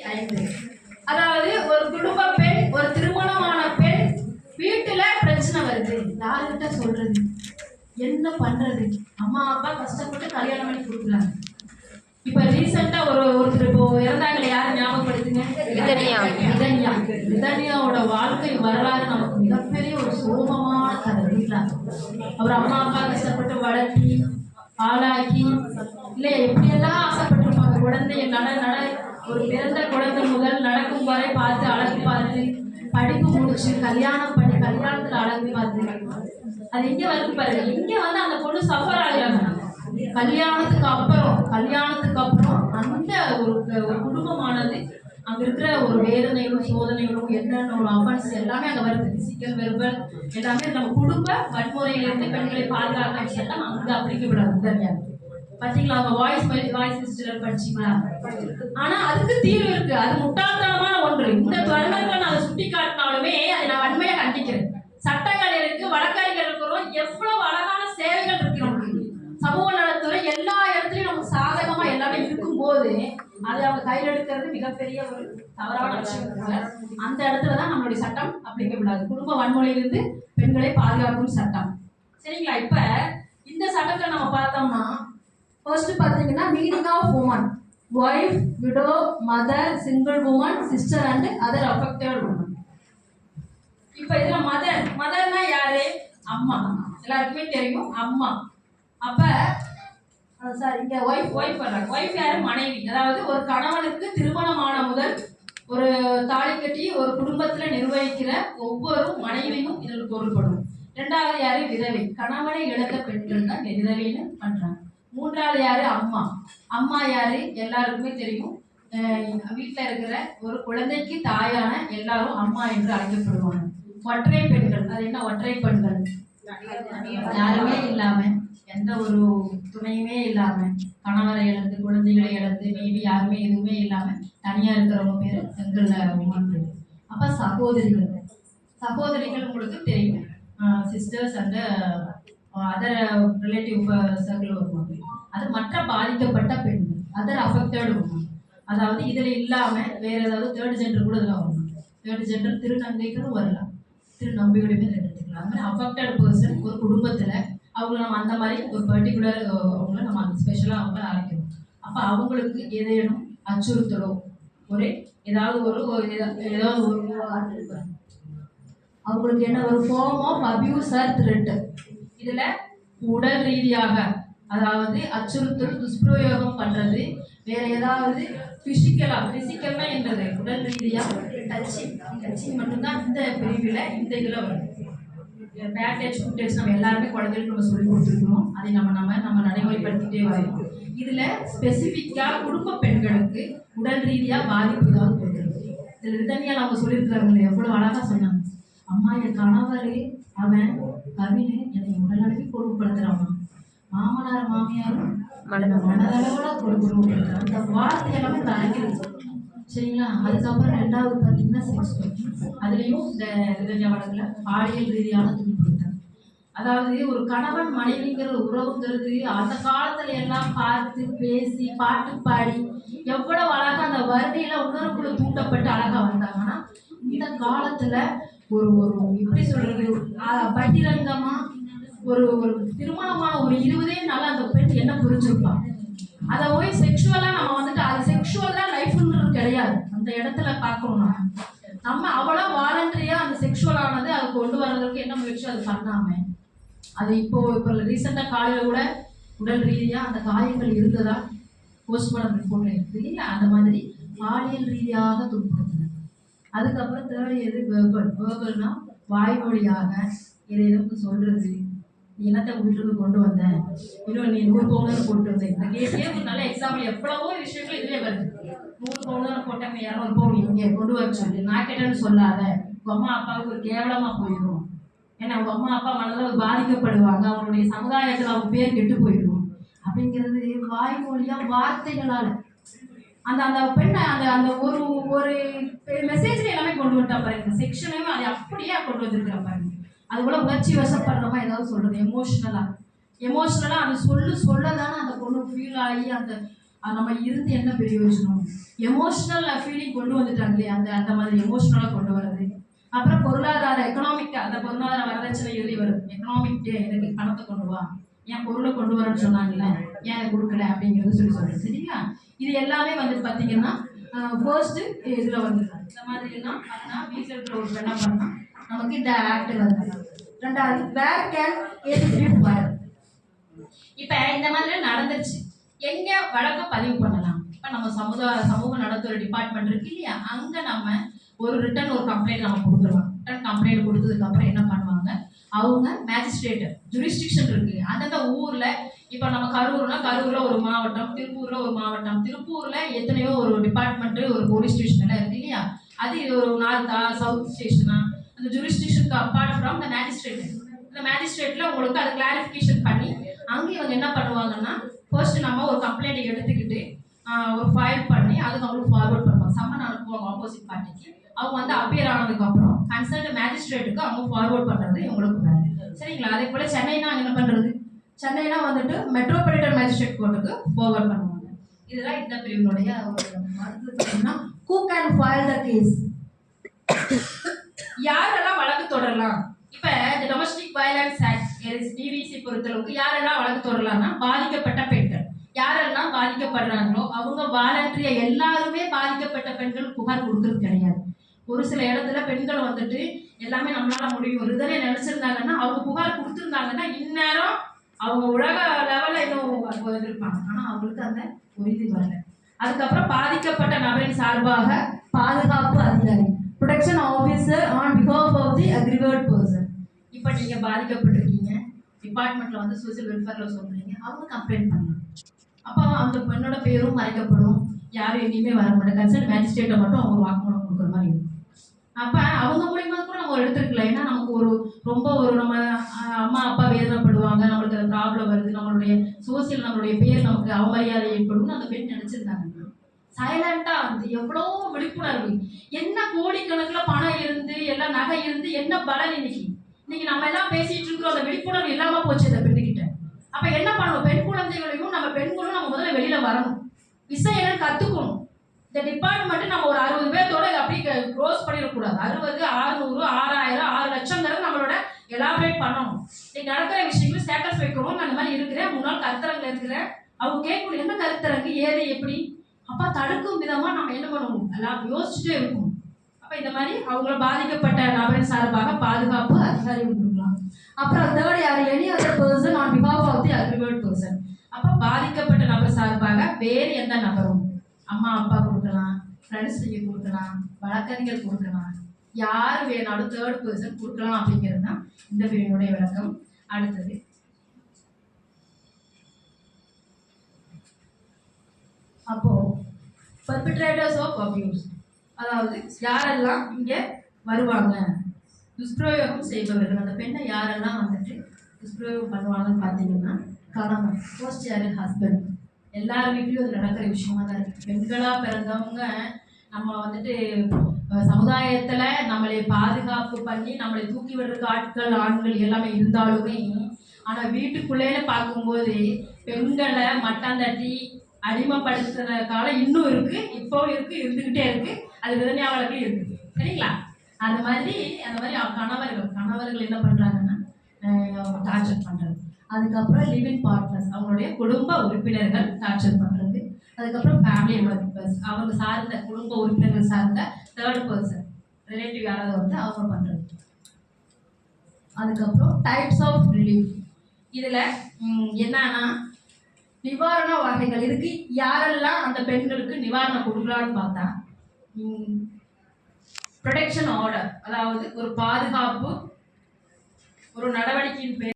5. அதாவது ஒரு குடும்ப பெண், ஒரு திருமணமான பெண் வீட்டுல பிரச்சனை வருது, யாருக்கிட்ட சொல்றது, என்ன பண்றது? அம்மா அப்பா கஷ்டப்பட்டு கல்யாணம் பண்ணி கொடுக்குறாங்க. இப்ப ரீசெண்டா ஒருத்தர் இப்போ இறந்தாங்களே, யாரும் ஞாபகப்படுத்துங்க? ரிதன்யாவோட வாழ்க்கை வரலாறு நமக்கு மிகப்பெரிய ஒரு சோகமான கதை. வீட்டுல அவர் அம்மா அப்பா கஷ்டப்பட்டு வளர்த்தி ஆளாக்கி இல்ல எப்படியெல்லாம் ஆசைப்பட்டிருப்பாங்க. குழந்தைய நட ஒரு பிறந்த குழந்தை முதல் நடக்கும் வரை பார்த்து அழகு பார்த்து படிப்பு முடிச்சு கல்யாணம் பண்ணி கல்யாணத்துல அழகு பார்த்து அது இங்க வந்து பாருங்க. இங்க வந்து அந்த பொண்ணு சஃபர் ஆகிறாங்க. கல்யாணத்துக்கு அப்புறம் அந்த ஒரு குடும்பமானது அங்க இருக்கிற ஒரு வேதனைகளும் சோதனைகளும் என்னென்ன ஒரு அஃபென்ஸ் எல்லாமே அங்க வருது. பிசிக்கல் வெர்பல் எல்லாமே நம்ம குடும்ப வன்முறையிலிருந்து பெண்களை பாதுகாக்க எல்லாம் அங்க அப்ளிகபிள் தெரியாது. பாத்தீங்களா? அவங்க வாய்ஸ் சிஸ்டர் படிச்சீங்களா? ஆனா அதுக்கு தீர்வு இருக்கு. அது முட்டாள்தனமான ஒன்று. இந்த தருணங்களை நான் சுட்டி காட்டினாலுமே அதை நான் வன்மையா கண்டிக்கிறேன். சட்டங்கள் இருக்கு, வழக்கறிஞர் இருக்கிறோம், எவ்வளவு அழகான சேவைகள் இருக்கு நமக்கு. சமூக நலத்துறை எல்லா இடத்துலயும் நமக்கு சாதகமா எல்லாமே இருக்கும் போது அதை அவங்க கையில் எடுக்கிறது மிகப்பெரிய ஒரு தவறான விஷயம். அந்த இடத்துலதான் நம்மளுடைய சட்டம் அப்ளிகபிள். குடும்ப வன்முறையிலிருந்து பெண்களை பாதுகாக்கும் சட்டம். சரிங்களா? இப்ப இந்த சட்டத்தை நம்ம பார்த்தோம்னா ஃபர்ஸ்ட் பார்த்தீங்கன்னா meaning of woman, wife, widow, mother, single woman, sister and other affected woman. இப்போ இதுல மதர்னா யாரு? அம்மா. எல்லாருக்குமே தெரியும் அம்மா. அப்ப சார் இங்க ஒய்ஃப் வர்றாங்க. ஒய்ஃப் யாரு? மனைவி. அதாவது ஒரு கணவனுக்கு திருமணமான முதல் ஒரு தாலி கட்டி ஒரு குடும்பத்துல நிர்வகிக்கிற ஒவ்வொரு மனைவியும் இதில் பொருள்படும். ரெண்டாவது யாரு? விதவை. கணவனை இழந்த பெண்கள் தான் விதவைன்னு பண்றாங்க. மூன்றாவது யாரு? அம்மா. அம்மா யாரு? எல்லாருக்குமே தெரியும். வீட்டுல இருக்கிற ஒரு குழந்தைக்கு தாயான எல்லாரும் அம்மா என்று அழைக்கப்படுவாங்க. ஒற்றை பெண்கள். அது என்ன ஒற்றை பெண்கள்? யாருமே இல்லாம, எந்த ஒரு துணையுமே இல்லாம, கணவரை இழந்து குழந்தைகளை இழந்து மேபி யாருமே எதுவுமே இல்லாம தனியா இருக்கிறவங்க பேரு பெண்கள் உமன். அப்ப சகோதரிகள் உங்களுக்கு தெரியும், sisters and other relative circle வருவாங்க. அது மற்ற பாதிக்கப்பட்ட பெண்கள், அதர் அஃபெக்டட் உமன். அதாவது இதுல இல்லாம வேற ஏதாவது தேர்ட் ஜெண்டர் கூட இதெல்லாம் வரணும். தேர்ட் ஜெண்டர் திருநங்கைகளும் வரலாம், திருநம்பியுடையுமே எடுத்துக்கலாம். அது மாதிரி அஃபெக்டட் பர்சன் ஒரு குடும்பத்துல அவங்கள நம்ம அந்த மாதிரி ஒரு பர்டிகுலர் அவங்கள நம்ம அந்த ஸ்பெஷலாக அவங்கள அழைக்கணும். அப்போ அவங்களுக்கு ஏதேனும் அச்சுறுத்தலோ ஏதாவது அவங்களுக்கு என்ன ஒரு form of abuse or threat, இதுல உடல் ரீதியாக அதாவது அச்சுறுத்தல், துஷ்பிரயோகம் பண்றது, வேற ஏதாவது பிசிக்கல்னா என்றது உடல் ரீதியா டச்சிங் மட்டும்தான் இந்த பிரிவில் இந்த இதில் வரும். பேட் டச், குட் டச் நம்ம எல்லாருமே குழந்தைகளுக்கு நம்ம சொல்லி கொடுத்துருக்கணும். அதை நம்ம நடைமுறைப்படுத்திட்டே வரோம். இதுல ஸ்பெசிஃபிக்கா குடும்ப பெண்களுக்கு உடல் ரீதியா பாதிப்பு ஏதாவது கொடுக்குறது. இதுல ரிதன்யால அவங்க சொல்லியிருக்கிறாங்களே எவ்வளவு அழகா சொன்னாங்க. அம்மா என் கணவர் அவன் கவினு என்னை உடல் அளவுக்கு கொடுமைப்படுத்துறான், மாமனார் மாமியாரும் மனதளவுல கொடுமைப்படுத்துறான். அந்த வார்த்தை எல்லாமே தரங்கிறது. சரிங்களா? அதுக்கப்புறம் ரெண்டாவது பார்த்தீங்கன்னா செக்ஸ். அதுலேயும் இந்த ரிதன்யா வழக்குல பாலியல் ரீதியான துன்புறுத்தல். அதாவது ஒரு கணவன் மனைவிங்கிற உறவுங்கிறது அந்த காலத்துல எல்லாம் பார்த்து பேசி பாட்டு பாடி எவ்வளவு அழகா அந்த வருடையில உணர்வுக்குள்ள தூண்டப்பட்டு அழகா வந்தாங்கன்னா, இந்த காலத்துல ஒரு எப்படி சொல்றது, பகிரங்கமா ஒரு திருமணமான ஒரு 20 நாள் அந்த பெண் என்ன புரிஞ்சிருப்பான். அதை போய் செக்ஷுவலா நம்ம வந்துட்டு அது செக்ஷுவலா லைஃப்ன்றது கிடையாது. அந்த இடத்துல பார்க்கணும்னா நம்ம அவ்வளோ வாலண்டரியா அந்த செக்ஷுவல் ஆனது அது கொண்டு வர்றதுக்கு என்ன முயற்சி அது பண்ணாம, அது இப்போ ரீசெண்டா காலையில கூட உடல் ரீதியா அந்த காயங்கள் இருந்ததா போஸ்ட்மார்டம் ரிப்போர்ட்ல இருக்குது இல்லை, அந்த மாதிரி பாலியல் ரீதியாக துன்புறுத்தினது. அதுக்கப்புறம் தேர்ட் எது வேர்பல்னா வாய்மொழியாக ஏதேனும் சொல்றது, நீ என்னத்தை வீட்டுக்கு கொண்டு வந்தேன், இன்னும் நீ 100 பவுன் போட்டு வந்தேன். இந்த கேஸே ஒரு நல்ல எக்ஸாம்பிள். எவ்வளவோ விஷயங்கள் இதுவே வருது. 100 பவுன் போட்டாங்க, 200 பவுன் இங்கே கொண்டு வர சொல்லி நான் கேட்டேன்னு சொல்லாத, உங்க அம்மா அப்பாவுக்கு ஒரு கேவலமா போயிடும். ஏன்னா அவங்க அம்மா அப்பா மனதில் பாதிக்கப்படுவாங்க, அவங்களுடைய சமுதாயத்தில் அவங்க பேர் கெட்டு போயிடும் அப்படிங்கிறது வாய்மொழியா வார்த்தைகளால அந்த அந்த பெண்ணை அந்த ஒரு மெசேஜ்ல எல்லாமே கொண்டு வந்துட்டா பாருங்க. செக்ஷனையும் அதை அப்படியே கொண்டு வந்துருக்கிற பாருங்க. அது போல உணர்ச்சி வசப்படுறமா ஏதாவது சொல்றது எமோஷனலா அது சொல்லதானே அந்த பொண்ணு ஃபீல் ஆகி அந்த நம்ம இருந்து என்ன பிரயோஜனம்? எமோஷனல் ஃபீலிங் கொண்டு வந்துட்டாங்களே, அந்த அந்த மாதிரி எமோஷனலாக கொண்டு வர்றது. அப்புறம் பொருளாதார எக்கனாமிக், அந்த பொருளாதார வரதட்சணை எழுதி வருது. எக்கனாமிக் டே, எனக்கு பணத்தை கொண்டு வா, என் பொருளை கொண்டு வரேன்னு சொன்னாங்கல்ல, ஏன் அதை கொடுக்கல அப்படிங்கிறது சொல்றேன். சரிங்களா? இது எல்லாமே வந்து பார்த்தீங்கன்னா ஃபர்ஸ்ட் இதில் வந்துருக்காங்க. இந்த மாதிரி எல்லாம் பண்ணா வீட்டில் இருக்கிற ஒரு பெண்ணா பண்ணா நமக்கு இந்த ஆக்ட் வந்து. ரெண்டாவது, வேர் கேன் ஏஜ் ஃபயர். இப்போ இந்த மாதிரி நடந்துருச்சு, எங்க வழக்க பதிவு பண்ணலாம்? இப்போ நம்ம சமூக நலத்துறை டிபார்ட்மெண்ட் இருக்கு இல்லையா, அங்கே நம்ம ஒரு ரிட்டன் ஒரு கம்ப்ளைண்ட் நம்ம கொடுத்துருவோம். ரிட்டன் கம்ப்ளைண்ட் கொடுத்ததுக்கு அப்புறம் என்ன பண்ணுவாங்க, அவங்க மேஜிஸ்ட்ரேட் ஜுரிஸ்டிக்ஷன் இருக்கு அந்தந்த ஊர்ல. இப்போ நம்ம கரூர்ல ஒரு மாவட்டம், திருப்பூர்ல ஒரு மாவட்டம், திருப்பூர்ல எத்தனையோ ஒரு டிபார்ட்மெண்ட், ஒரு போலீஸ் ஸ்டேஷன் எல்லாம் இருக்கு இல்லையா, அது ஒரு நார்த்தா சவுத் ஸ்டேஷனா, அந்த ஜுரிஸ்டிக்ஷனுக்கு அப்பார்ட் ஃப்ரம் த மேஜிஸ்ட்ரேட். இந்த மேஜிஸ்ட்ரேட்ல உங்களுக்கு அது கிளாரிஃபிகேஷன் பண்ணி அங்கே இவங்க என்ன பண்ணுவாங்கன்னா, ஃபர்ஸ்ட் நம்ம ஒரு கம்ப்ளைண்ட் எடுத்துக்கிட்டு ஒரு ஃபைல் பண்ணி அதுக்கு அவங்களுக்கு ஃபார்வர்ட் பண்ணுவாங்க, சம்மன் அனுப்புவாங்க ஆப்போசிட் பார்ட்டிக்கு. அவங்க வந்து அப்பியர் ஆனதுக்கு அப்புறம் கன்சர்ன் மேஜிஸ்ட்ரேட்டுக்கு அவங்க ஃபார்வர்ட் பண்றது இவங்களுக்கு வேலை. சரிங்களா? அதே போல சென்னைனா என்ன பண்றது, சென்னைனா வந்துட்டு மெட்ரோபாலிட்டன் மேஜிஸ்ட்ரேட் கோர்ட்டுக்கு ஃபார்வர்ட் பண்ணுவாங்க. இதெல்லாம் இந்த பிரிவினுடைய அடுத்தது பார்த்தீங்கன்னா who can file the case, யாரெல்லாம் வழக்கு தொடரலாம். இப்ப இந்த டொமஸ்டிக் வயலன்ஸ் ஆக்ட் டிவிசி பொறுத்தளவுக்கு யாரெல்லாம் வழக்கு தொடரலாம்னா, பாதிக்கப்பட்ட பெண்கள் யாரெல்லாம் பாதிக்கப்படுறாங்களோ அவங்க வாலண்டரியா, எல்லாருமே பாதிக்கப்பட்ட பெண்கள் புகார் கொடுக்கறது கிடையாது. ஒரு சில இடத்துல பெண்கள் வந்துட்டு எல்லாமே நம்மளால முடியும் இதுதானே நினைச்சிருந்தாங்கன்னா, அவங்க புகார் கொடுத்துருந்தாங்கன்னா இந்நேரம் அவங்க உலக லெவல்ல இன்னும் இருப்பாங்க. ஆனா அவங்களுக்கு அந்த ஒரு இது வரல. அதுக்கப்புறம் பாதிக்கப்பட்ட நபரின் சார்பாக பாதுகாப்பு அதிகாரி, protection officer on behalf of the aggrieved person. இப்போ நீங்க பாதிக்கப்பட்டிருக்கீங்க, டிபார்ட்மெண்ட்ல வந்து சோசியல் வெல்ஃபேர்ல சொல்றீங்க, அவங்க கம்ப்ளைண்ட் பண்ணலாம். அப்போ அந்த பெண்ணோட பேரும் மறைக்கப்படும், யாரும் எங்கேயுமே வர மாட்டாங்க. கன்சர்ன் மேஜிஸ்ட்ரேட்டை மட்டும் அவங்க வாக்குமூலம் கொடுக்குற மாதிரி இருக்கும். அப்போ அவங்க மூலியமாக கூட நம்ம எடுத்துருக்கலாம். ஏன்னா நமக்கு ரொம்ப நம்ம அம்மா அப்பா வேதனைப்படுவாங்க, நம்மளுக்கு அந்த ப்ராப்ளம் வருது, நம்மளுடைய சோசியல் நம்மளுடைய பேர் நமக்கு அவமரியாதை ஏற்படும் அந்த பெண் நினைச்சிருந்தாங்க. சைலண்டா வந்து எவ்வளோ விழிப்புணர்வு, என்ன கோடிக்கணக்கில் பணம் இருந்து எல்லாம் நகை இருந்து என்ன பலன் இன்னைக்கு நம்ம எல்லாம் பேசிட்டு இருக்கிறோம், அந்த விழிப்புணர்வு இல்லாம போச்சு அந்த பெண்ணுகிட்ட. அப்ப என்ன பண்ணணும், பெண் குழந்தைகளையும் நம்ம பெண்களும் நம்ம முதல்ல வெளியில வரணும், விஷயம் என்னன்னு கத்துக்கணும். இந்த டிபார்ட்மெண்ட் நம்ம ஒரு 60 பேர்த்தோட அப்படியே க்ளோஸ் பண்ணிடக்கூடாது. 60, 600, 6000, 6 லட்சங்கிறது நம்மளோட எலாபரேட் பண்ணணும். இன்னைக்கு நடக்கிற விஷயங்களும் ஸ்டேட்டஸ் வைக்கணும். அந்த மாதிரி இருக்கிறேன், 3 நாள் கருத்தரங்கில் இருக்கிறேன், அவங்க கேட்கணும் என்ன கருத்தரங்கு ஏது எப்படி. அப்ப தடுக்கும் விதமா நம்ம என்ன பண்ணணும், எல்லாம் யோசிச்சுட்டே இருக்கணும். அப்ப இந்த மாதிரி அவங்கள பாதிக்கப்பட்ட நபரின் சார்பாக பாதுகாப்பு அதிகாரி கொடுக்கலாம். அப்புறம் தேர்ட் யாரு, any other person on behalf of the aggrieved person. அப்ப பாதிக்கப்பட்ட நபர் சார்பாக வேறு எந்த நபரும், அம்மா அப்பா கொடுக்கலாம், ஃப்ரெண்ட்ஸ் நீங்க கொடுக்கலாம், வழக்கறிஞர் கொடுக்கலாம், யார் வேணாலும் தேர்ட் பர்சன் கொடுக்கலாம் அப்படிங்கிறது தான் இந்த பிரிவினுடைய விளக்கம். அடுத்தது அப்போ பர்பிட்ரேட்டர்ஸ் ஆஃப் அபியூஸ், அதாவது யாரெல்லாம் இங்க வருவாங்க துஷ்பிரயோகம் செய்பவர்கள், அந்த பெண்ணை யாரெல்லாம் வந்துட்டு துஷ்பிரயோகம் பண்ணுவாங்கன்னு பார்த்தீங்கன்னா, கணவன் ஃபர்ஸ்ட் யாரு, ஹஸ்பண்ட். எல்லார் வீட்லையும் அது நடக்கிற விஷயமா தான் இருக்கு. பெண்களா பிறந்தவங்க நம்ம வந்துட்டு சமுதாயத்துல நம்மளை பாதுகாப்பு பண்ணி நம்மளை தூக்கி விடுறதுக்கு ஆட்கள் ஆண்கள் எல்லாமே இருந்தாலுமே, ஆனா வீட்டுக்குள்ளே பார்க்கும்போது பெண்களை மட்டம் தட்டி அடிமைப்படுத்துற காலம் இன்னும் இருக்கு, இப்போ இருக்கு, இருந்துகிட்டே இருக்கு. அது விதனையாளர்கள் இருக்கு. சரிங்களா? அந்த மாதிரி கணவர்கள் என்ன பண்றாங்கன்னா டார்ச்சர் பண்றது. அதுக்கப்புறம் லிவிங் பார்ட்னர்ஸ், அவங்களுடைய குடும்ப உறுப்பினர்கள் டார்ச்சர் பண்றது. அதுக்கப்புறம் ஃபேமிலி மெம்பர்ஸ், அவங்க சார்ந்த குடும்ப உறுப்பினர்கள் சார்ந்த தேர்ட் பர்சன் ரிலேட்டிவ் யாராவது வந்து அவங்க பண்றது. அதுக்கப்புறம் டைப்ஸ் ஆஃப் ரிலீஃப், இதுல என்னன்னா நிவாரண வகைகள் இருக்கு. யாரெல்லாம் அந்த பெண்களுக்கு நிவாரணம் கொடுக்கலான்னு பார்த்தா, ப்ரொடெக்ஷன் ஆர்டர், அதாவது ஒரு பாதுகாப்பு ஒரு நடவடிக்கையின் பேர்